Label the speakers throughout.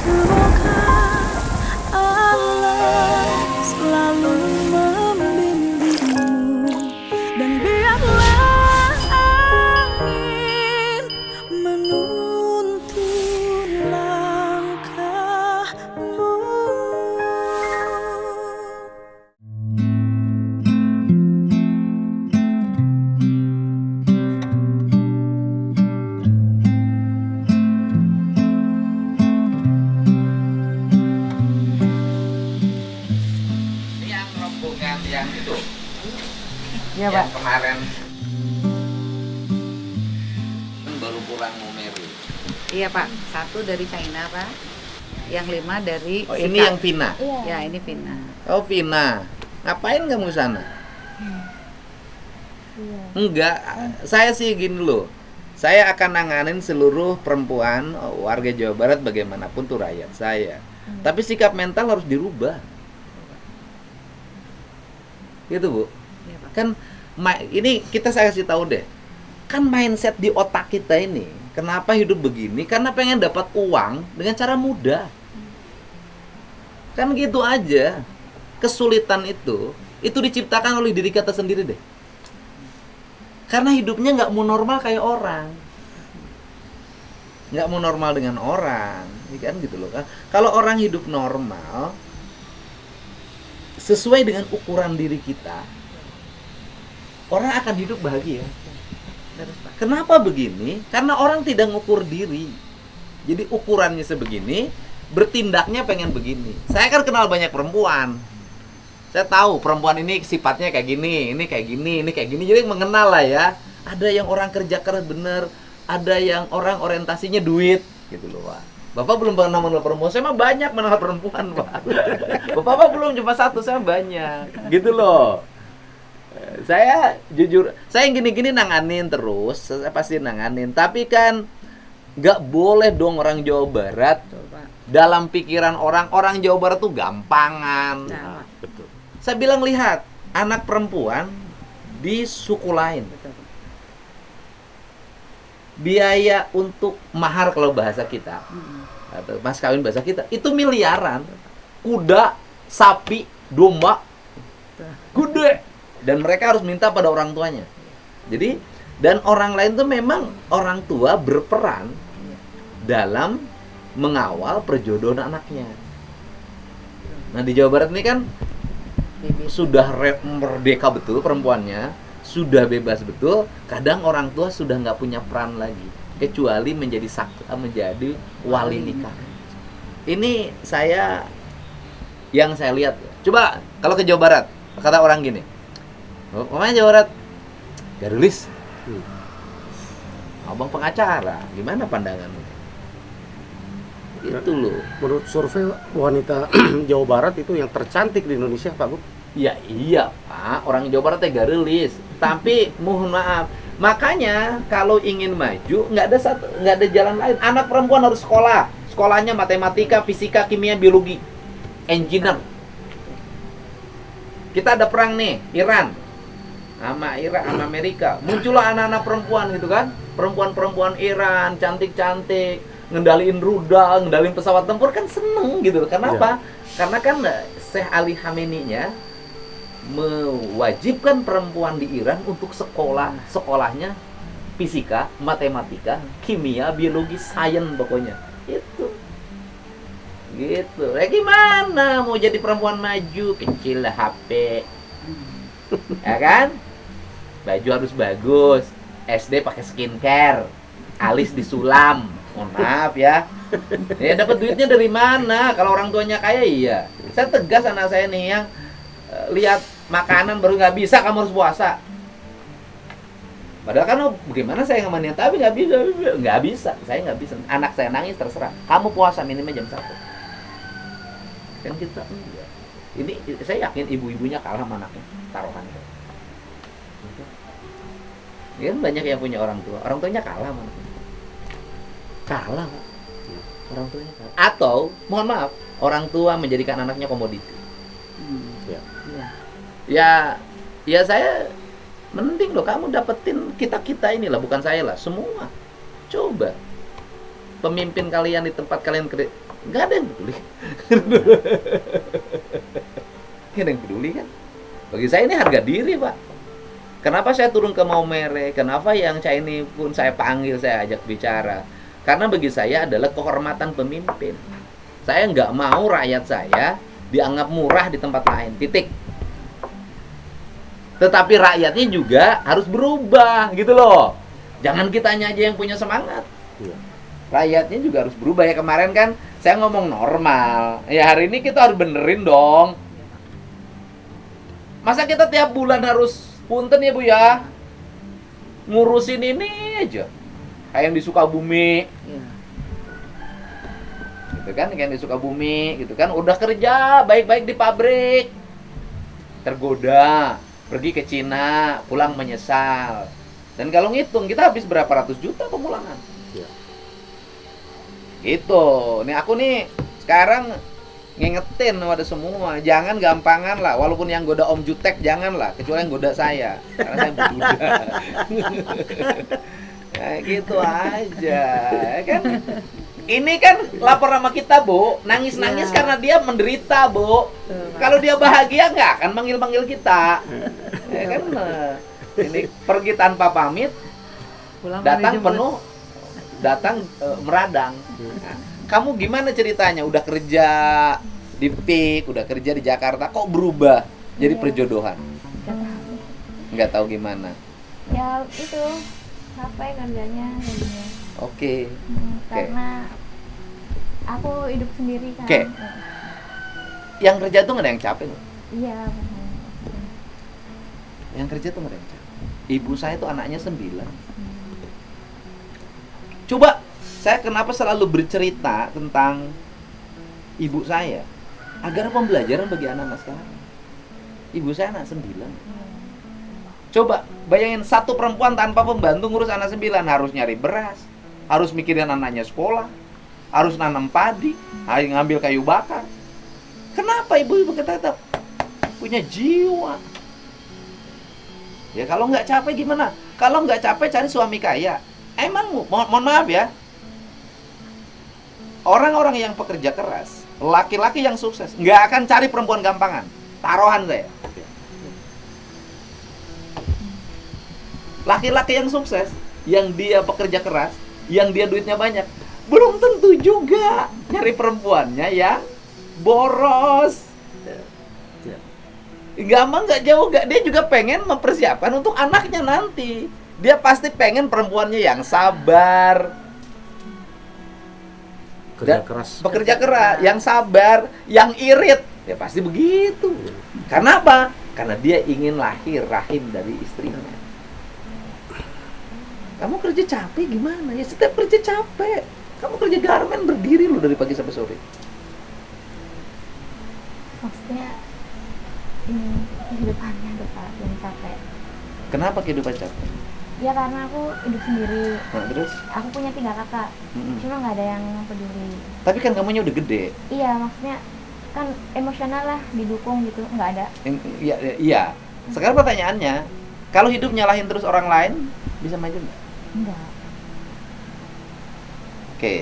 Speaker 1: Semoga Allah selalu membimbingmu, dan biarlah angin menuntun langkahmu.
Speaker 2: Ini yang rombongan yang itu,
Speaker 3: Iya,
Speaker 2: yang
Speaker 3: Pak.
Speaker 2: kemarin baru pulang mau Mary.
Speaker 3: Iya, Pak. 1 dari China, Pak. Yang 5 dari
Speaker 2: Oh, ini
Speaker 3: Sika.
Speaker 2: yang Vina.
Speaker 3: Ya, ini Vina.
Speaker 2: Oh, Vina. Ngapain kamu sana? Enggak, saya sih gini loh. Saya akan nanganin seluruh perempuan warga Jawa Barat bagaimanapun tuh rakyat saya. Tapi sikap mental harus dirubah. Gitu, Bu.
Speaker 3: Iya, Pak.
Speaker 2: Kan ini saya kasih tahu deh. Kan mindset di otak kita ini, kenapa hidup begini? Karena pengen dapat uang dengan cara mudah. Kan gitu aja. Kesulitan itu diciptakan oleh diri kita sendiri deh. Karena hidupnya nggak mau normal kayak orang. Nggak mau normal dengan orang. Ya kan gitu loh kan. Kalau orang hidup normal, sesuai dengan ukuran diri kita, orang akan hidup bahagia.
Speaker 3: Terus, Pak.
Speaker 2: Kenapa begini? Karena orang tidak ngukur diri. Jadi ukurannya sebegini, bertindaknya pengen begini. Saya kan kenal banyak perempuan. Saya tahu perempuan ini sifatnya kayak gini, ini kayak gini, ini kayak gini. Jadi mengenal lah ya. Ada yang orang kerja keras bener, ada yang orang orientasinya duit, gitu loh, Pak. Bapak belum pernah mengenal perempuan, saya mah banyak mengenal perempuan, Pak. Bapak belum cuma satu, saya banyak, gitu loh. Saya jujur, saya yang gini-gini nanganin terus, saya pasti nanganin. Tapi kan nggak boleh dong orang Jawa Barat,
Speaker 3: Coba.
Speaker 2: dalam pikiran orang Jawa Barat tuh gampangan.
Speaker 3: Nah,
Speaker 4: Betul.
Speaker 2: Saya bilang lihat, anak perempuan di suku lain,
Speaker 3: betul, Pak.
Speaker 2: biaya untuk mahar kalau bahasa kita, atau mas kawin bahasa kita, itu miliaran. Kuda, sapi, domba, gede. Dan mereka harus minta pada orang tuanya. Jadi, dan orang lain tuh memang orang tua berperan dalam mengawal perjodohan anaknya. Nah, di Jawa Barat ini kan sudah merdeka betul perempuannya, sudah bebas betul. Kadang orang tua sudah nggak punya peran lagi, kecuali menjadi menjadi wali nikah. Ini yang saya lihat. Coba kalau ke Jawa Barat, kata orang gini, pokoknya Jawa Barat, Garulis, abang pengacara, gimana pandanganmu? Itu loh.
Speaker 4: Menurut survei wanita Jawa Barat itu yang tercantik di Indonesia, Pak Bu.
Speaker 2: Ya iya Pak, orang Jawa Barat garelis. Tapi mohon maaf, makanya kalau ingin maju nggak ada jalan lain. Anak perempuan harus sekolah, sekolahnya matematika, fisika, kimia, biologi, engineer. Kita ada perang nih, Iran sama Amerika. Muncullah anak-anak perempuan gitu kan, perempuan-perempuan Iran cantik-cantik, ngendaliin rudal, ngendaliin pesawat tempur, kan seneng gitu. Kenapa? Karena kan Syekh Ali Khamenei-nya mewajibkan perempuan di Iran untuk sekolahnya fisika, matematika, kimia, biologi, sains pokoknya. Itu. Gitu. Gimana mau jadi perempuan maju, kecil lah HP. Ya kan? Baju harus bagus. SD pakai skincare. Alis disulam. Mohon maaf ya. Ya dapat duitnya dari mana? Kalau orang tuanya kaya iya. Saya tegas anak saya nih yang lihat makanan baru nggak bisa, kamu harus puasa. Padahal kan bagaimana saya ngamanin, tapi nggak bisa, saya nggak bisa. Anak saya nangis terserah. Kamu puasa minimal jam 1. Kan kita enggak. Ini saya yakin ibu-ibunya kalah sama anaknya, taruhan itu. Ya kan banyak yang punya orang tuanya kalah sama anaknya. Kalah, Pak. Orang tuanya kalah. Atau mohon maaf, orang tua menjadikan anaknya komoditi.
Speaker 4: Ya.
Speaker 2: Ya saya mending loh kamu dapetin kita inilah, bukan saya lah, semua. Coba pemimpin kalian di tempat kalian Nggak ada yang peduli. Nggak ada yang peduli kan? Bagi saya ini harga diri, Pak. Kenapa saya turun ke Maumere? Kenapa yang China pun saya panggil, saya ajak bicara? Karena bagi saya adalah kehormatan pemimpin. Saya nggak mau rakyat saya dianggap murah di tempat lain. Titik. Tetapi rakyatnya juga harus berubah, gitu loh. Jangan kitanya aja yang punya semangat.
Speaker 4: Iya.
Speaker 2: Rakyatnya juga harus berubah. Ya kemarin kan saya ngomong normal. Ya hari ini kita harus benerin dong. Masa kita tiap bulan harus punten ya Bu ya, ngurusin ini aja. Kayak yang di Sukabumi,
Speaker 3: Iya.
Speaker 2: gitu kan, kayak yang di Sukabumi, gitu kan, udah kerja baik-baik di pabrik, tergoda, pergi ke Cina, pulang menyesal. Dan kalau ngitung kita habis berapa ratus juta pemulangan.
Speaker 4: Iya.
Speaker 2: Gitu. Nih aku nih sekarang ngingetin pada semua, jangan gampangan lah. Walaupun yang goda Om Jutek jangan lah, kecuali yang goda saya, karena saya berduda. Kayak gitu aja, ya kan? Ini kan lapor sama kita, Bu. Nangis-nangis
Speaker 3: Ya.
Speaker 2: karena dia menderita, Bu. Kalau dia bahagia nggak akan manggil-manggil kita. Ya kan? Ini pergi tanpa pamit,
Speaker 3: Pulang
Speaker 2: datang
Speaker 3: dijemput.
Speaker 2: penuh, datang meradang. Nah, kamu gimana ceritanya? Udah kerja di PIK, udah kerja di Jakarta, kok berubah jadi
Speaker 5: Iya.
Speaker 2: perjodohan? Nggak tahu gimana.
Speaker 5: Ya itu capek kerjanya jadinya.
Speaker 2: Oke.
Speaker 5: Karena aku hidup sendiri kan.
Speaker 2: Oke. Yang kerja tuh nggak ada yang capek loh.
Speaker 5: Iya benar.
Speaker 2: Yang kerja tuh nggak ada yang capek. Ibu saya tuh anaknya 9. Coba saya kenapa selalu bercerita tentang ibu saya? Agar pembelajaran bagi anak-anak sekarang. Ibu saya anak 9. Coba bayangin satu perempuan tanpa pembantu ngurus anak 9, harus nyari beras, harus mikirin anaknya sekolah, harus nanam padi, harus ngambil kayu bakar. Kenapa ibu-ibu kita tetap punya jiwa? Ya kalau nggak capek gimana? Kalau nggak capek cari suami kaya. Emang mohon maaf ya, orang-orang yang pekerja keras, laki-laki yang sukses, nggak akan cari perempuan gampangan. Taruhan saya. Laki-laki yang sukses, yang dia pekerja keras, yang dia duitnya banyak, belum tentu juga nyari perempuannya yang boros. Gampang nggak jauh nggak, dia juga pengen mempersiapkan untuk anaknya nanti. Dia pasti pengen perempuannya yang sabar,
Speaker 4: Kerja
Speaker 2: dan
Speaker 4: keras.
Speaker 2: pekerja keras, yang sabar, yang irit. Ya pasti begitu. Karena apa? Karena dia ingin lahir rahim dari istrinya. Kamu kerja capek gimana? Ya setiap kerja capek. Kamu kerja garmen berdiri loh dari pagi sampai sore.
Speaker 5: Maksudnya ini kehidupannya depan yang capek.
Speaker 2: Kenapa kehidupan capek?
Speaker 5: Ya karena aku hidup sendiri.
Speaker 2: Nah, terus?
Speaker 5: Aku punya 3 kakak.
Speaker 2: Mm-mm.
Speaker 5: Cuma nggak ada yang peduli.
Speaker 2: Tapi kan kamunya udah gede.
Speaker 5: Iya maksudnya kan emosional lah, didukung gitu, nggak ada.
Speaker 2: Iya. Sekarang pertanyaannya, kalau hidup nyalahin terus orang lain, bisa maju nggak?
Speaker 5: Enggak.
Speaker 2: Oke.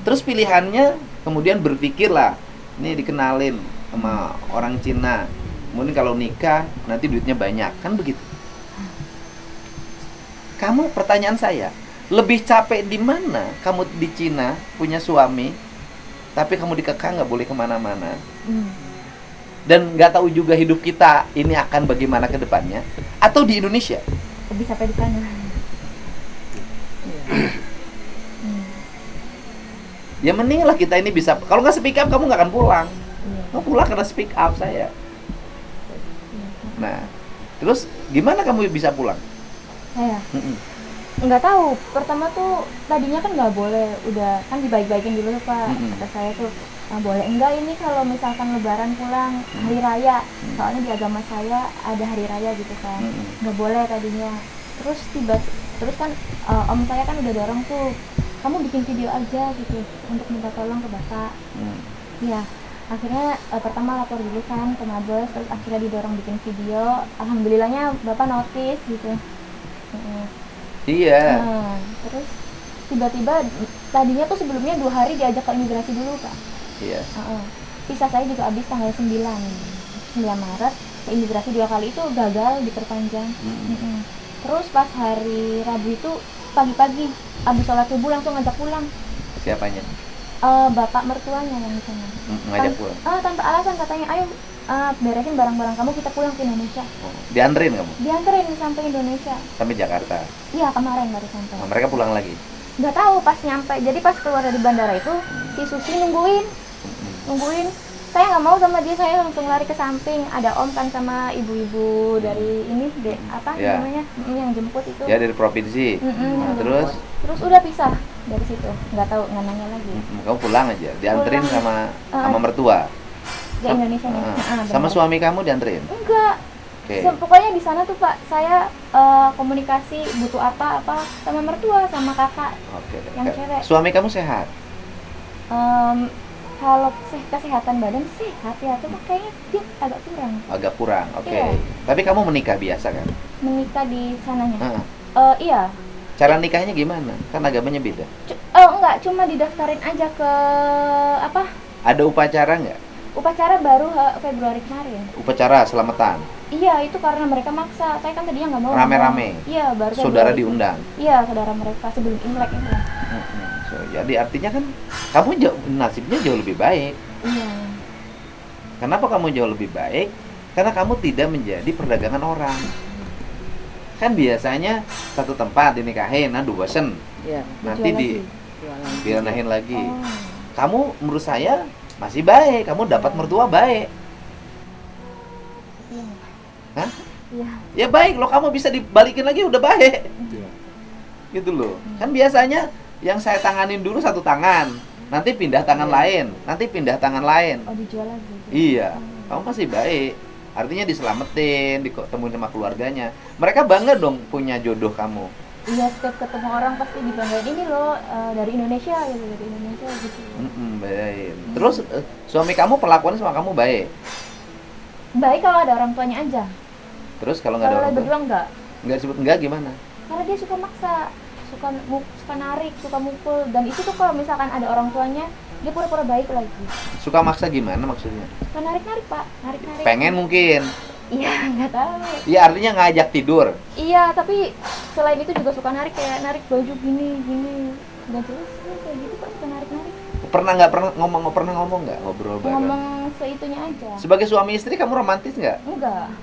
Speaker 2: Terus pilihannya kemudian berpikirlah, ini dikenalin sama orang Cina. Kemudian kalau nikah nanti duitnya banyak, kan begitu. Kamu, pertanyaan saya, lebih capek di mana? Kamu di Cina punya suami, tapi kamu dikekang nggak boleh kemana-mana, dan nggak tahu juga hidup kita ini akan bagaimana ke depannya, atau di Indonesia?
Speaker 5: Lebih capek di sana.
Speaker 2: Ya mending lah kita ini bisa. Kalau nggak speak up, kamu nggak akan pulang.
Speaker 5: Iya.
Speaker 2: Kamu pulang karena speak up saya. Nah, terus gimana kamu bisa pulang?
Speaker 5: Saya
Speaker 2: Mm-mm.
Speaker 5: nggak tahu. Pertama tuh tadinya kan nggak boleh, udah kan dibaik-baikin dulu tuh Pak.
Speaker 2: Mm-mm.
Speaker 5: Kata saya tuh nggak boleh. Enggak, ini kalau misalkan Lebaran pulang hari raya. Soalnya di agama saya ada hari raya gitu kan.
Speaker 2: Mm-mm.
Speaker 5: Nggak boleh tadinya. Terus kan om saya kan udah dorong tuh, kamu bikin video aja gitu untuk minta tolong ke bapak. Ya akhirnya pertama lapor dulu kan ke Mabes, terus akhirnya didorong bikin video. Alhamdulillahnya bapak notice gitu.
Speaker 2: Iya.
Speaker 5: Terus tiba-tiba tadinya tuh sebelumnya 2 hari diajak ke imigrasi dulu Pak.
Speaker 2: Iya.
Speaker 5: Visa saya juga habis tanggal 9 Maret. Ke imigrasi 2 kali itu gagal diperpanjang. Terus pas hari Rabu itu pagi-pagi habis sholat subuh langsung ngajak pulang.
Speaker 2: Siapanya?
Speaker 5: Bapak mertuanya yang di sana.
Speaker 2: Ngajak pulang.
Speaker 5: Tanpa alasan, katanya ayo beresin barang-barang kamu, kita pulang ke Indonesia.
Speaker 2: Dianterin kamu?
Speaker 5: Dianterin sampai Indonesia.
Speaker 2: Sampai Jakarta?
Speaker 5: Iya, kemarin baru sampai.
Speaker 2: Nah, mereka pulang lagi?
Speaker 5: Nggak tahu pas nyampe, jadi pas keluar dari bandara itu si Susi nungguin. Saya nggak mau sama dia, saya langsung lari ke samping. Ada om kan sama ibu-ibu dari ini namanya yang jemput itu.
Speaker 2: Ya, dari provinsi. Nah, terus
Speaker 5: udah pisah dari situ, nggak tahu, nggak nanya lagi.
Speaker 2: Kamu pulang aja, dianterin
Speaker 5: Pulang.
Speaker 2: sama mertua.
Speaker 5: Ke Indonesia nih.
Speaker 2: Sama suami kamu dianterin?
Speaker 5: Enggak.
Speaker 2: Oke.
Speaker 5: Pokoknya di sana tuh Pak, saya komunikasi butuh apa sama mertua, sama kakak
Speaker 2: Oke.
Speaker 5: yang cewek.
Speaker 2: Suami kamu sehat?
Speaker 5: Kalau kesehatan badan sehat ya, cuma kayaknya dia agak kurang.
Speaker 2: Agak kurang, oke.
Speaker 5: Iya.
Speaker 2: Tapi kamu menikah biasa kan?
Speaker 5: Menikah di sananya. Iya.
Speaker 2: Cara nikahnya gimana? Kan agamanya beda.
Speaker 5: Enggak, cuma didaftarin aja ke
Speaker 2: Ada upacara nggak?
Speaker 5: upacara baru Februari kemarin.
Speaker 2: Upacara selamatan?
Speaker 5: Iya, itu karena mereka maksa. Saya kan tadinya nggak mau.
Speaker 2: Rame-rame?
Speaker 5: Iya, baru
Speaker 2: Saudara
Speaker 5: Februari.
Speaker 2: diundang?
Speaker 5: Iya, saudara mereka sebelum Imlek itu.
Speaker 2: Jadi artinya kan kamu nasibnya jauh lebih baik.
Speaker 5: Iya.
Speaker 2: Kenapa kamu jauh lebih baik? Karena kamu tidak menjadi perdagangan orang. Kan biasanya satu tempat dinikahin, aduh bosen.
Speaker 3: Iya.
Speaker 2: Nanti
Speaker 5: Dijual lagi.
Speaker 2: diranahin lagi.
Speaker 5: Oh.
Speaker 2: Kamu menurut saya masih baik, kamu dapat mertua baik.
Speaker 5: Iya.
Speaker 2: Hah?
Speaker 5: Iya.
Speaker 2: Ya baik loh, kamu bisa dibalikin lagi udah baik.
Speaker 4: Iya.
Speaker 2: Gitu loh. Kan biasanya yang saya tanganin dulu satu tangan, nanti pindah tangan lain, nanti pindah tangan lain.
Speaker 5: Oh, dijual lagi.
Speaker 2: Iya, kamu pasti baik. Artinya diselamatin, ditemuin sama keluarganya. Mereka bangga dong punya jodoh kamu.
Speaker 5: Iya, setiap ketemu orang pasti dibanggain, ini loh dari Indonesia gitu, dari Indonesia gitu.
Speaker 2: Baik. Terus suami kamu perlakuan sama kamu baik?
Speaker 5: Baik kalau ada orang tuanya aja.
Speaker 2: Terus kalau nggak ada
Speaker 5: Kalau
Speaker 2: orang tua?
Speaker 5: berdua enggak.
Speaker 2: Nggak disebut enggak gimana?
Speaker 5: Karena dia suka maksa, suka narik, suka mukul, dan itu tuh kalau misalkan ada orang tuanya, dia pura-pura baik lagi.
Speaker 2: Suka maksa gimana maksudnya?
Speaker 5: Suka narik-narik Pak, narik-narik.
Speaker 2: Pengen mungkin.
Speaker 5: Iya, nggak tahu.
Speaker 2: Iya, artinya ngajak tidur.
Speaker 5: Iya, tapi selain itu juga suka narik, kayak narik baju gini. Nggak jelas ya, kayak gitu Pak, suka narik-narik.
Speaker 2: Pernah ngomong nggak ngobrol bareng?
Speaker 5: Ngomong seitunya aja.
Speaker 2: Sebagai suami istri kamu romantis nggak?
Speaker 5: Enggak,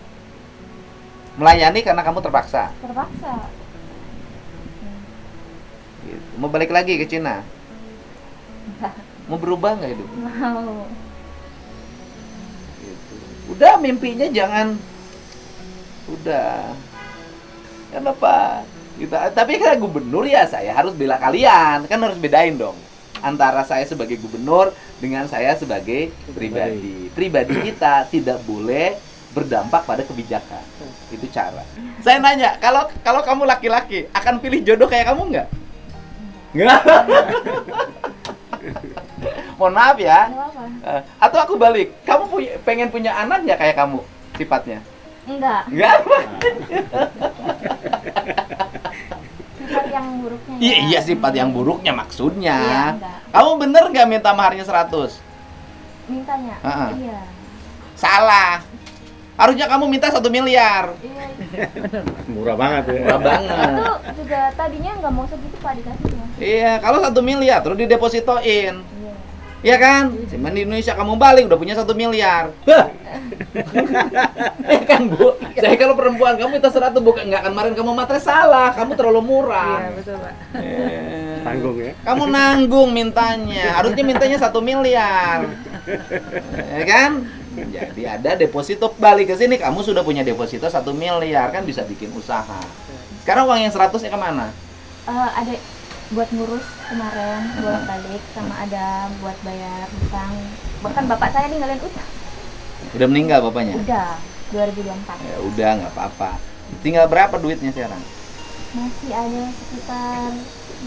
Speaker 2: Melayani karena kamu terpaksa.
Speaker 5: terpaksa.
Speaker 2: Gitu. Mau balik lagi ke Cina?
Speaker 5: Enggak.
Speaker 2: Mau berubah nggak hidup?
Speaker 5: Mau.
Speaker 2: Gitu. Udah mimpinya jangan. Udah. Kenapa? Gitu. Tapi kan gubernur ya saya harus bela kalian. Kan harus bedain dong. Antara saya sebagai gubernur dengan saya sebagai pribadi. Pribadi kita tidak boleh berdampak pada kebijakan. Itu cara. Saya nanya, kalau kamu laki-laki akan pilih jodoh kayak kamu nggak? Nggak. Mohon maaf ya.
Speaker 5: Nggak apa.
Speaker 2: Atau aku balik, kamu pengen punya anak nggak kayak kamu sifatnya?
Speaker 5: Enggak.
Speaker 2: Nggak.
Speaker 5: Sifat yang buruknya.
Speaker 2: Iya,
Speaker 5: ya.
Speaker 2: iya sifat yang buruknya maksudnya.
Speaker 5: Iya, enggak.
Speaker 2: Kamu bener nggak minta maharnya 100?
Speaker 5: Mintanya.
Speaker 2: Heeh.
Speaker 5: Iya.
Speaker 2: Salah. Harusnya kamu minta 1 miliar.
Speaker 5: Iya.
Speaker 4: Murah banget ya.
Speaker 2: Murah banget.
Speaker 5: Itu juga tadinya nggak mau segitu Pak dikasihnya.
Speaker 2: Iya, kalau 1 miliar terus didepositoin.
Speaker 5: Iya.
Speaker 2: Iya kan? Cuman di Indonesia kamu balik udah punya 1 miliar. Hah. Kan Bu, saya kalau perempuan kamu minta 100 bukan nggak akan kemarin kamu matre salah, kamu terlalu murah.
Speaker 3: Iya, betul, Pak.
Speaker 4: Tanggung ya.
Speaker 2: Kamu nanggung mintanya, harusnya mintanya 1 miliar. Ya kan? Jadi ada deposito, balik ke sini kamu sudah punya deposito 1 miliar, kan bisa bikin usaha. Sekarang uang yang 100-nya kemana?
Speaker 5: Ada buat ngurus kemarin bolak-balik, sama ada buat bayar hutang. Bahkan bapak saya ninggalin utang.
Speaker 2: Udah meninggal bapaknya?
Speaker 5: Udah 2024.
Speaker 2: Ya udah nggak apa-apa. Tinggal berapa duitnya sekarang?
Speaker 5: Masih ada sekitar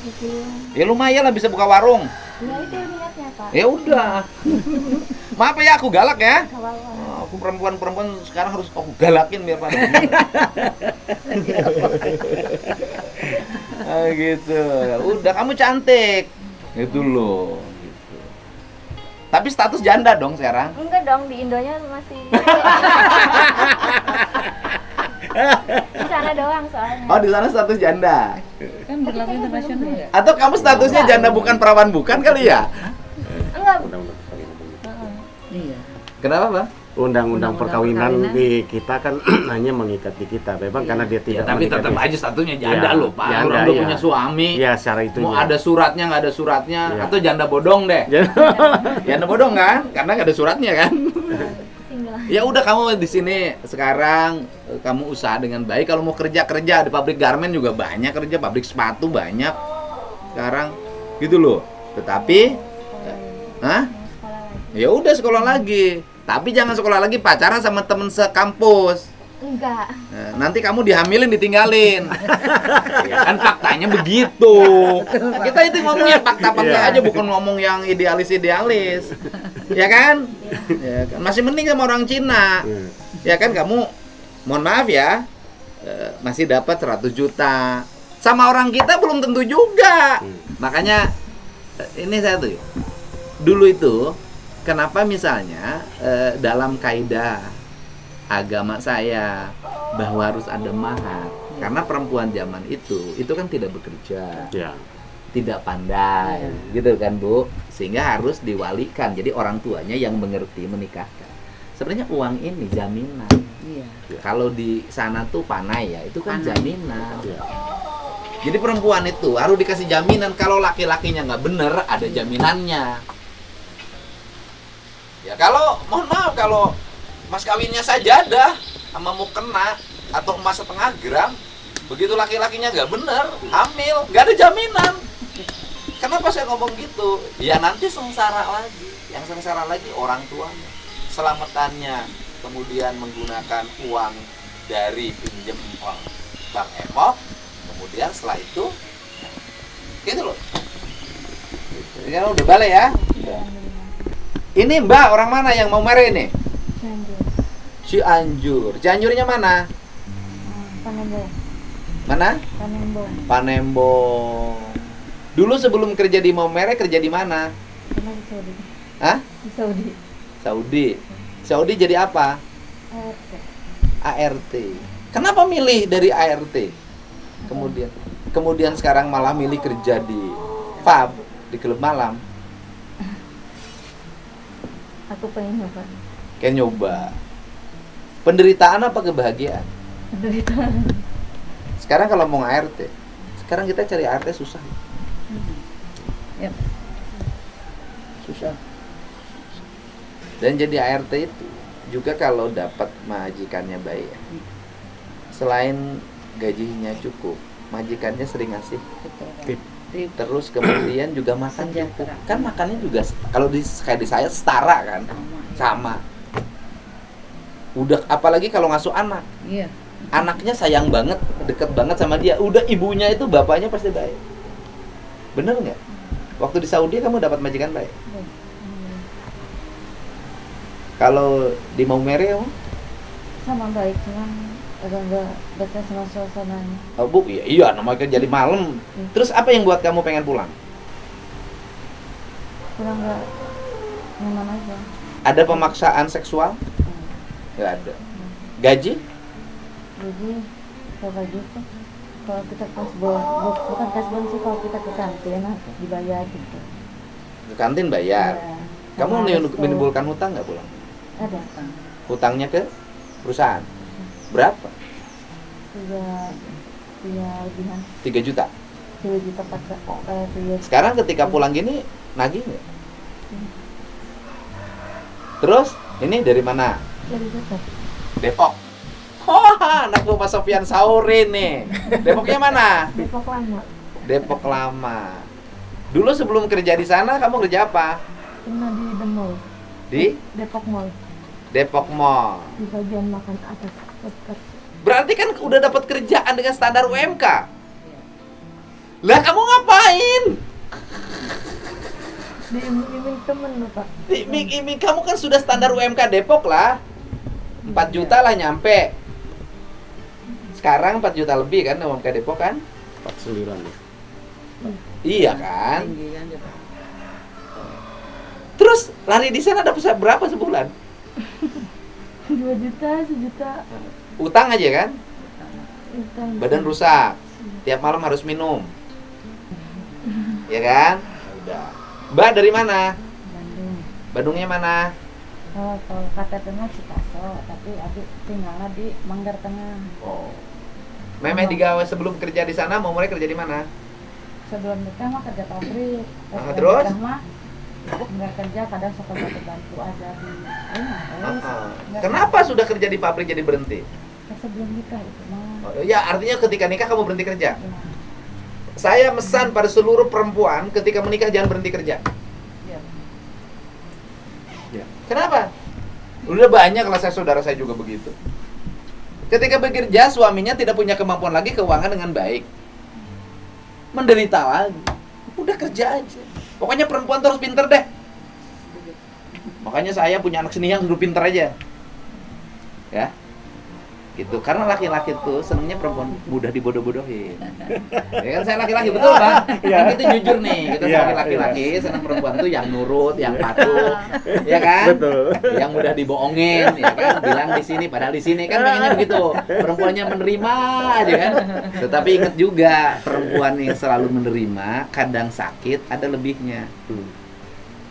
Speaker 5: gitu.
Speaker 2: Ya lumayan lah bisa buka warung.
Speaker 5: Ya itu niatnya Pak.
Speaker 2: Ya udah. Maaf ya aku galak ya.
Speaker 5: Kawal.
Speaker 2: Oh, aku perempuan sekarang harus aku galakin biar pada. Gitu. Udah kamu cantik. Gitu loh. Gitu. Tapi status janda dong sekarang.
Speaker 5: Enggak dong, di Indonya masih di sana doang soalnya.
Speaker 2: Oh, di sana status janda.
Speaker 3: Kan berlaku internasional ya?
Speaker 2: Atau kamu statusnya janda bukan perawan bukan kali ya?
Speaker 5: Enggak.
Speaker 4: Undang-undang perkawinan.
Speaker 5: Heeh.
Speaker 3: Iya.
Speaker 2: Kenapa, Bang?
Speaker 4: Undang-undang perkawinan
Speaker 3: perkawinan.
Speaker 4: di kita kan hanya mengikat di kita. Memang karena dia tidak
Speaker 2: Tapi
Speaker 4: mengikat
Speaker 2: tetap
Speaker 4: di-
Speaker 2: aja statusnya janda
Speaker 4: Iya,
Speaker 2: loh, Pak.
Speaker 4: janda,
Speaker 2: Orang udah
Speaker 4: iya.
Speaker 2: punya suami.
Speaker 4: Iya, secara itu.
Speaker 2: Mau ada suratnya, nggak ada suratnya,
Speaker 4: Iya.
Speaker 2: atau janda bodong deh. Janda bodong kan? Karena nggak ada suratnya kan?
Speaker 5: Single.
Speaker 2: Ya udah kamu di sini sekarang kamu usaha dengan baik. Kalau mau kerja di pabrik garment juga banyak kerja, pabrik sepatu banyak sekarang gitu loh. Tetapi, hah?
Speaker 5: Sekolah lagi.
Speaker 2: Ya udah sekolah lagi. Tapi jangan sekolah lagi pacaran sama temen sekampus.
Speaker 5: Enggak.
Speaker 2: Nah, nanti kamu dihamilin ditinggalin. Ya kan faktanya begitu. Kita itu ngomongnya fakta-fakta
Speaker 4: Iya.
Speaker 2: aja, bukan ngomong yang idealis-idealis. Ya kan? Ya kan? Masih mending sama orang Cina.
Speaker 4: Iya.
Speaker 2: Ya kan kamu, mohon maaf ya, masih dapat 100 juta. Sama orang kita belum tentu juga. Makanya ini saya tuh dulu itu kenapa misalnya dalam kaidah agama saya bahwa harus ada mahar, karena perempuan zaman itu kan tidak bekerja,
Speaker 4: Ya.
Speaker 2: tidak pandai, gitu kan Bu, sehingga harus diwalikan. Jadi orang tuanya yang mengerti menikahkan. Sebenarnya uang ini jaminan.
Speaker 3: Iya.
Speaker 2: Kalau di sana tuh panai ya, itu kan
Speaker 3: Panai.
Speaker 2: jaminan.
Speaker 4: Ya.
Speaker 2: Jadi perempuan itu harus dikasih jaminan. Kalau laki-lakinya nggak bener, ada jaminannya. Ya kalau, mohon maaf, kalau mas kawinnya sajadah sama mau kena atau emas setengah gram, begitu laki-lakinya nggak bener, hamil, nggak ada jaminan. Kenapa saya ngomong gitu? Ya nanti sengsara lagi. Yang sengsara lagi orang tuanya, selamatannya, kemudian menggunakan uang dari pinjem uang Bang Emok, kemudian setelah itu gitu loh. Ini kan udah balik ya. Ini Mbak orang mana yang mau mere ini?
Speaker 5: Cianjur.
Speaker 2: Cianjur. Cianjurnya mana?
Speaker 5: Panembong.
Speaker 2: Mana?
Speaker 5: Panembong.
Speaker 2: Panembong. Dulu sebelum kerja di Maumere kerja di mana?
Speaker 5: Pernah di Saudi.
Speaker 2: Hah?
Speaker 5: Di Saudi.
Speaker 2: Saudi. Saudi jadi apa?
Speaker 5: ART.
Speaker 2: ART. Kenapa milih dari ART? Kemudian sekarang malah milih kerja di pub, di klub malam.
Speaker 5: Aku pengen nyoba.
Speaker 2: Kayak nyoba. Penderitaan apa kebahagiaan?
Speaker 5: Penderitaan.
Speaker 2: Sekarang kalau mau ART, sekarang kita cari ART susah.
Speaker 3: Yap.
Speaker 2: Susah. Dan jadi ART itu juga kalau dapat majikannya baik, selain gajinya cukup, majikannya sering ngasih
Speaker 3: Betul. Tip.
Speaker 2: terus kemudian juga makan cukup.
Speaker 3: Sejahtera.
Speaker 2: Kan makannya juga kalau kayak di saya setara kan, sama. Udah apalagi kalau ngasuh anak,
Speaker 3: Iya.
Speaker 2: anaknya sayang banget, deket banget sama dia. Udah ibunya itu bapaknya pasti baik. Bener nggak? Waktu di Saudi kamu dapat majikan baik. Kalau di Maumere kamu?
Speaker 5: Sama baik, cuman agak betah sama suasananya.
Speaker 2: Oh, Bu, iya, namanya kerja di malam. Terus apa yang buat kamu pengen pulang?
Speaker 5: Kurang nggak nyaman aja.
Speaker 2: Ada pemaksaan seksual? Nggak ada. Gaji?
Speaker 5: Jadi kalau gitu, kalau kita kasbon, bukan kasbon sih, kalau kita ke kantin dibayar gitu.
Speaker 2: Ke kantin bayar.
Speaker 5: Iya.
Speaker 2: Kamu
Speaker 5: Sama resto.
Speaker 2: menimbulkan hutang nggak pulang?
Speaker 5: Ada.
Speaker 2: Hutangnya ke perusahaan? Berapa?
Speaker 5: Tiga lebihan
Speaker 2: 3 juta.
Speaker 5: 3 juta 4
Speaker 2: Sekarang ketika pulang gini, nagih nggak? Terus, ini dari mana?
Speaker 5: dari Depok.
Speaker 2: Depok. Wah, anak Mas Sofian Sauri nih. Depoknya mana?
Speaker 5: Depok lama.
Speaker 2: Depok lama. Dulu sebelum kerja di sana, kamu kerja apa?
Speaker 5: Pernah di The Mall.
Speaker 2: Di
Speaker 5: Depok Mall.
Speaker 2: Depok Mall.
Speaker 5: Di bagian makan atas. Dekat.
Speaker 2: Berarti kan udah dapat kerjaan dengan standar UMK. Lah kamu ngapain?
Speaker 5: Diiming-iming temen loh Pak.
Speaker 2: Iming-iming kamu kan sudah standar UMK Depok lah. 4 juta lah nyampe. Sekarang 4 juta lebih kan UMK Depok kan?
Speaker 4: 49 ya.
Speaker 2: Iya kan?
Speaker 3: Tinggi kan Depok.
Speaker 2: Terus lari di sana dapat berapa sebulan?
Speaker 5: 2 juta, 1 juta.
Speaker 2: Utang aja kan?
Speaker 5: Utang.
Speaker 2: Badan rusak. Tiap malam harus minum. Ya kan? Udah. Mbak dari mana?
Speaker 3: Bandung.
Speaker 2: Bandungnya mana?
Speaker 3: Oh, kalau KTP-nya Cikaso, tapi adik tinggalnya di Manggar Tengah.
Speaker 2: Oh. Memeh digawe sebelum kerja di sana mau mulai kerja di mana?
Speaker 3: Sebelum nikah mah kerja pabrik.
Speaker 2: Ah, terus?
Speaker 3: Nikah mah nggak kerja, kadang suka bantu aja di rumah. Nggak
Speaker 2: Kenapa sudah kerja di pabrik jadi berhenti?
Speaker 3: kerja. Sebelum nikah itu mah.
Speaker 2: Oh, ya artinya ketika nikah kamu berhenti kerja.
Speaker 3: Ya.
Speaker 2: Saya mesan pada seluruh perempuan ketika menikah jangan berhenti kerja.
Speaker 3: Ya.
Speaker 2: Kenapa? Udah banyak lah saudara saya juga begitu. Ketika bekerja suaminya tidak punya kemampuan lagi keuangan dengan baik. Menderita lagi. Udah kerja aja. Pokoknya perempuan terus pinter deh. Makanya saya punya anak seni yang sudah pinter aja. Ya. Gitu. Karena laki-laki tuh senengnya perempuan mudah dibodoh-bodohin. Ya kan saya laki-laki betul, Bang? Kan kita jujur nih, kita sebagai laki-laki seneng perempuan tuh yang nurut, yang patuh. Ya kan?
Speaker 4: Betul.
Speaker 2: Yang mudah dibohongin, ya kan? Bilang di sini padahal di sini kan pengennya begitu. Perempuannya menerima aja kan. Tetapi ingat juga, perempuan yang selalu menerima kadang sakit ada lebihnya.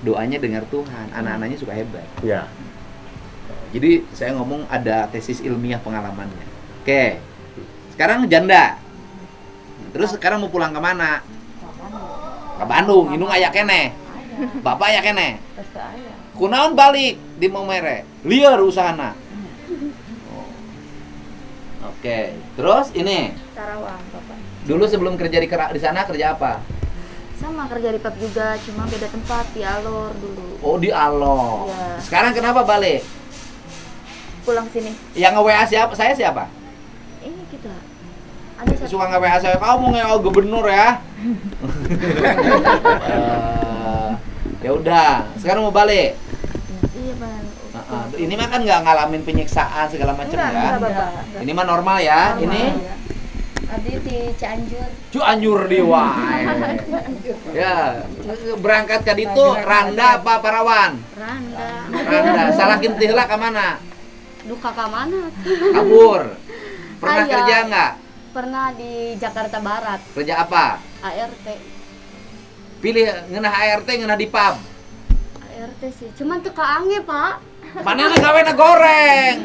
Speaker 2: Doanya dengar Tuhan, anak-anaknya suka hebat.
Speaker 4: Ya.
Speaker 2: Jadi saya ngomong ada tesis ilmiah pengalamannya. Oke, sekarang janda. Terus sekarang mau pulang ke mana? Ke Bandung. Indung aya keneh. Bapak aya keneh.
Speaker 3: Terus ke ayah.
Speaker 2: Kunaon balik di Momere. Liar usahana. Oh. Oke, terus ini.
Speaker 5: Karawang, Bapak.
Speaker 2: Dulu sebelum kerja di sana kerja apa?
Speaker 5: Sama kerja di pub juga, cuma beda tempat di Alor dulu.
Speaker 2: Oh, di Alor.
Speaker 5: Iya.
Speaker 2: Sekarang kenapa balik?
Speaker 5: Pulang sini.
Speaker 2: Yang nge-WA siapa? Saya siapa?
Speaker 5: Ini kita. Ada satu.
Speaker 2: Suka nge-WA saya, kamu nge-WA gubernur ya. Ya udah, sekarang mau balik.
Speaker 5: Iya, Bang.
Speaker 2: Ini mah kan nggak ngalamin penyiksaan segala macam ya.
Speaker 5: Enggak, Bapak.
Speaker 2: Ini mah normal ya.
Speaker 5: Normal,
Speaker 2: Ini
Speaker 5: ya. Adi di Cianjur.
Speaker 2: Cianjur di wae. Ya, berangkat ke ditu Randa apa Parawan? Randa. Salah kintihlah ke mana?
Speaker 5: Duka ke mana?
Speaker 2: Kabur. Pernah
Speaker 5: Ayah.
Speaker 2: kerja nggak?
Speaker 5: Pernah di Jakarta Barat,
Speaker 2: Kerja apa?
Speaker 5: ART.
Speaker 2: Pilih ngeunah ART ngeunah di pub.
Speaker 5: ART sih. Cuman teu kaange, Pak.
Speaker 2: Mana gawena goreng?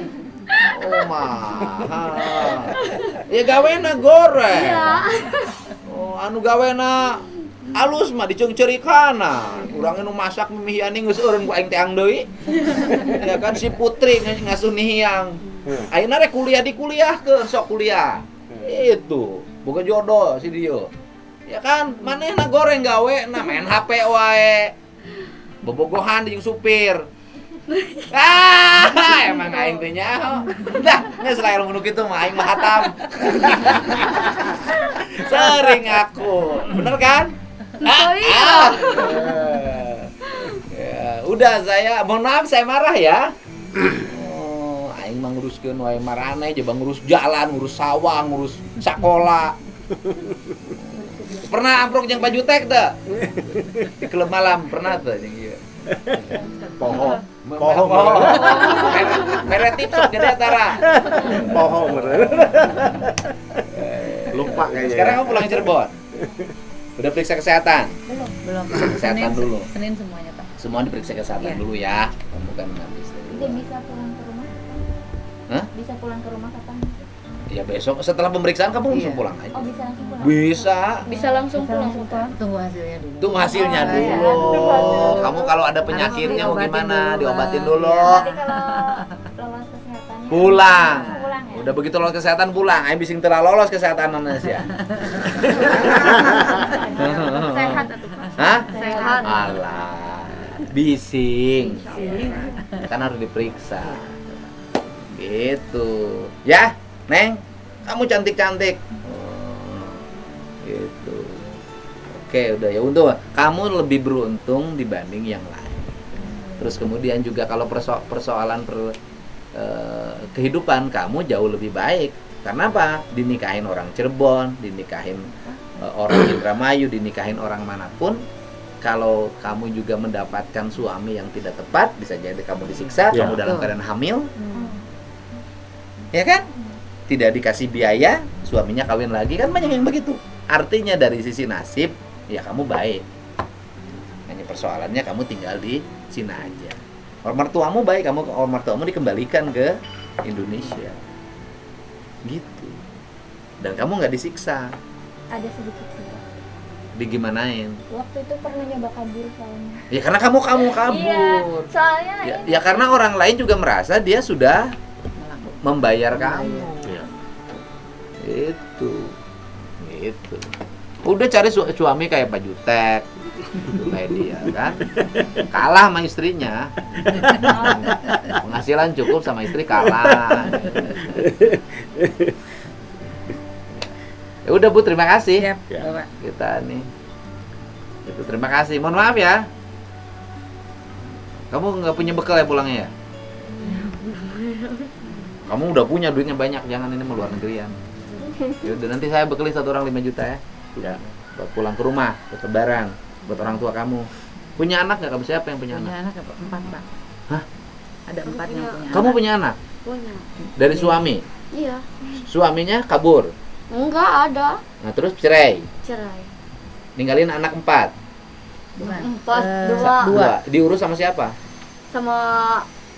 Speaker 2: Oh mah. Ya gawena goreng.
Speaker 5: Iya.
Speaker 2: Oh, anu gawena alus mah diceungceurikana. Urang anu masak mimihian geus eureun ku aing teh ang deui. Ya kan si Putri ngasuh nihiang. Ayeuna rek kuliah di kuliahkeun sok kuliah. Itu, boga jodoh si dieu. Ya kan, manehna goreng gawe, nah main HP wae. Bobogohan jeung supir. Emang aing teh nyaho. Dah, geus lae nu kitu mah aing mah hatam. Sering aku. Bener kan?
Speaker 5: iya.
Speaker 2: Ya, udah saya mohon maaf saya marah ya. Oh, aing mah nguruskeun wae marane coba ngurus jalan, ngurus sawah, ngurus sakola. Pernah amprok jeung baju tek teu? Di klub malam pernah teu jeung ieu?
Speaker 4: Poho.
Speaker 2: Mere tips gede tara.
Speaker 4: Poho bener. Lupa kayaknya.
Speaker 2: Sekarang kamu pulang Cirebon. Udah periksa kesehatan?
Speaker 3: Belum.
Speaker 2: Kesehatan dulu.
Speaker 3: Senin semuanya, Pak.
Speaker 2: Semua diperiksa kesehatan
Speaker 3: Iya.
Speaker 2: dulu ya. Kamu kan habis dari
Speaker 5: Dia
Speaker 2: luar.
Speaker 5: bisa pulang ke rumah kapan?
Speaker 2: Hah?
Speaker 5: Bisa pulang ke rumah kapan?
Speaker 2: Ya besok setelah pemeriksaan kamu langsung
Speaker 3: Iya.
Speaker 2: pulang aja.
Speaker 5: Oh, bisa langsung pulang.
Speaker 2: Bisa.
Speaker 5: Bisa langsung pulang.
Speaker 3: Tunggu hasilnya dulu.
Speaker 2: Tunggu hasilnya
Speaker 3: Oh, iya.
Speaker 2: dulu. Kamu kalau ada penyakitnya mau
Speaker 3: diobatin
Speaker 2: gimana?
Speaker 3: dulu,
Speaker 2: Diobatin
Speaker 3: Bang.
Speaker 2: dulu.
Speaker 5: Nanti kalau lolos kesehatannya
Speaker 2: Pulang.
Speaker 5: langsung pulang ya?
Speaker 2: Udah begitu lolos kesehatan pulang. Ayo bising teu lolos kesehatan Indonesia.
Speaker 5: Sehat atuh, Pak.
Speaker 2: Hah?
Speaker 5: Sehat.
Speaker 2: Alah. Bising. Kan harus diperiksa. Gitu. Ya, Neng. Kamu cantik-cantik. Gitu. Oke, udah ya untung. Kamu lebih beruntung dibanding yang lain. Terus kemudian juga kalau persoalan kehidupan kamu jauh lebih baik. Karena apa? Dinikahin orang Cirebon, dinikahin orang Indramayu, dinikahin orang manapun, kalau kamu juga mendapatkan suami yang tidak tepat, bisa jadi kamu disiksa,
Speaker 4: Ya.
Speaker 2: kamu dalam
Speaker 3: Betul.
Speaker 2: keadaan hamil,
Speaker 5: Hmm.
Speaker 2: ya kan? Tidak dikasih biaya, suaminya kawin lagi, kan banyak yang begitu. Artinya dari sisi nasib, ya kamu baik. Hanya persoalannya kamu tinggal di Cina aja. Orang mertuamu baik, orang mertuamu dikembalikan ke Indonesia. Gitu. Dan kamu nggak disiksa,
Speaker 5: Ada sedikit sih.
Speaker 2: digimanain.
Speaker 5: Waktu itu pernah nyoba kabur soalnya.
Speaker 2: Ya karena kamu
Speaker 5: Iya,
Speaker 2: kabur.
Speaker 5: soalnya
Speaker 2: Ya,
Speaker 5: ini
Speaker 2: ya karena orang lain juga merasa dia sudah membayar kamu.
Speaker 4: Iya.
Speaker 2: Itu. Gitu. Udah cari suami kayak Pak Jutek. Gitu, kayak dia kan. Kalah sama istrinya. Penghasilan cukup sama istri kalah. Ya udah Bu, terima kasih.
Speaker 3: Siap,
Speaker 4: Ya.
Speaker 3: Bapak.
Speaker 2: Kita nih. Itu terima kasih. Mohon maaf ya. Kamu nggak punya bekal ya pulangnya ya? Kamu udah punya duitnya banyak, jangan ini mau luar negerian. Ya udah nanti saya bekali satu orang 5 juta ya.
Speaker 4: Ya.
Speaker 2: Buat pulang ke rumah, buat lebaran, buat orang tua kamu. Punya anak nggak kamu? Siapa yang punya
Speaker 3: Punya
Speaker 2: anak?
Speaker 3: anak apa? 4, Pak.
Speaker 2: Hah?
Speaker 3: Ada 4 yang punya
Speaker 2: Kamu
Speaker 3: anak.
Speaker 2: punya anak?
Speaker 6: Punya.
Speaker 2: Dari suami?
Speaker 6: Iya.
Speaker 2: Suaminya kabur.
Speaker 6: Enggak ada.
Speaker 2: Nah terus cerai.
Speaker 6: Cerai.
Speaker 2: Ninggalin anak 4.
Speaker 3: Bukan.
Speaker 6: 4,
Speaker 3: Eh,
Speaker 6: 2
Speaker 3: Dua.
Speaker 2: Diurus sama siapa?
Speaker 6: sama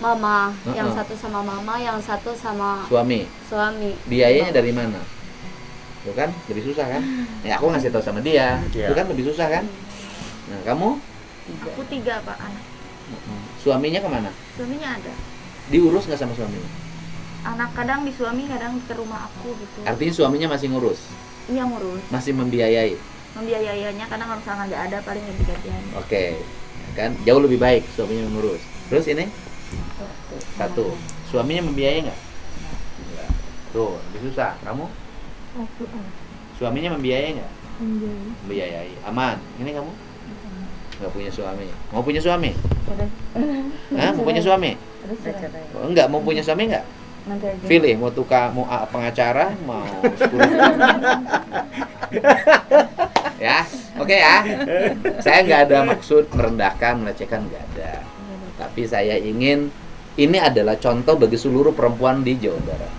Speaker 6: mama. Yang
Speaker 2: Heeh.
Speaker 6: satu sama mama, yang satu sama
Speaker 2: Suami.
Speaker 6: suami.
Speaker 2: Biayanya dari mana? Tuh kan, lebih susah kan? Ya aku ngasih tahu sama dia.
Speaker 4: Iya.
Speaker 2: Itu kan lebih susah kan? Nah, kamu
Speaker 6: Aku 3, Pak, anak.
Speaker 2: suaminya kemana?
Speaker 6: Suaminya ada.
Speaker 2: Diurus nggak sama suaminya?
Speaker 6: Anak kadang di suami, kadang ke rumah aku gitu.
Speaker 2: Artinya suaminya masih ngurus,
Speaker 6: Iya, ngurus.
Speaker 2: masih membiayai.
Speaker 6: Membiayainya kadang kalau misalnya nggak ada paling ganti-gantian.
Speaker 2: Oke, kan jauh lebih baik suaminya mengurus. Terus ini satu, suaminya membiayai nggak? Nggak. Tuh, lebih susah. Kamu
Speaker 5: aku
Speaker 2: suaminya membiayai nggak?
Speaker 5: enjoy.
Speaker 2: Membiayai. Aman. Ini kamu nggak punya suami. Mau punya suami?
Speaker 5: Terus
Speaker 2: Hah? Mau punya suami?
Speaker 5: terus
Speaker 3: Saya cerai.
Speaker 2: Oh, enggak, mau punya suami enggak?
Speaker 5: nanti aja.
Speaker 2: Pilih, mau pengacara, mau 10. Ya, oke ya. Saya nggak ada maksud merendahkan, melecehkan, nggak ada. Tapi saya ingin ini adalah contoh bagi seluruh perempuan di Jawa Barat.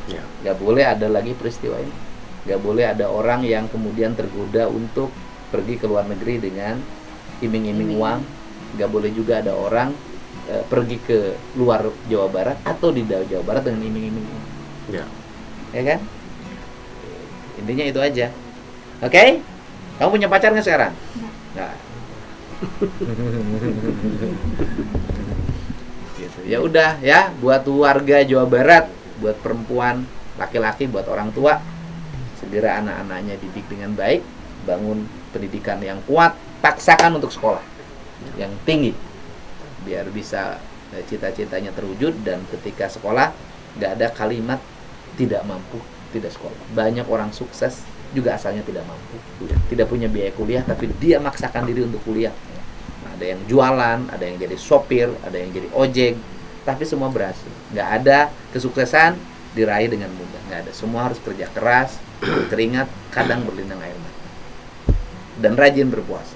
Speaker 4: Ya.
Speaker 2: Nggak boleh ada lagi peristiwa ini. Nggak boleh ada orang yang kemudian tergoda untuk pergi ke luar negeri dengan iming-iming uang. Nggak boleh juga ada orang pergi ke luar Jawa Barat atau di Jawa Barat dengan iming-iming uang.
Speaker 4: Ya.
Speaker 2: Ya kan? Intinya itu aja. Oke? Kamu punya pacar nggak sekarang? Nggak. Gitu. Ya udah ya, buat warga Jawa Barat, buat perempuan, laki-laki, buat orang tua, segera anak-anaknya didik dengan baik, bangun pendidikan yang kuat, paksakan untuk sekolah yang tinggi, biar bisa cita-citanya terwujud. Dan ketika sekolah nggak ada kalimat tidak mampu tidak sekolah. Banyak orang sukses juga asalnya tidak mampu, tidak punya biaya kuliah, tapi dia maksakan diri untuk kuliah. Nah, ada yang jualan, ada yang jadi sopir, ada yang jadi ojek, tapi semua berhasil. Nggak ada kesuksesan diraih dengan mudah, nggak ada. Semua harus kerja keras, berkeringat, kadang berlinang air mata, dan rajin berpuasa.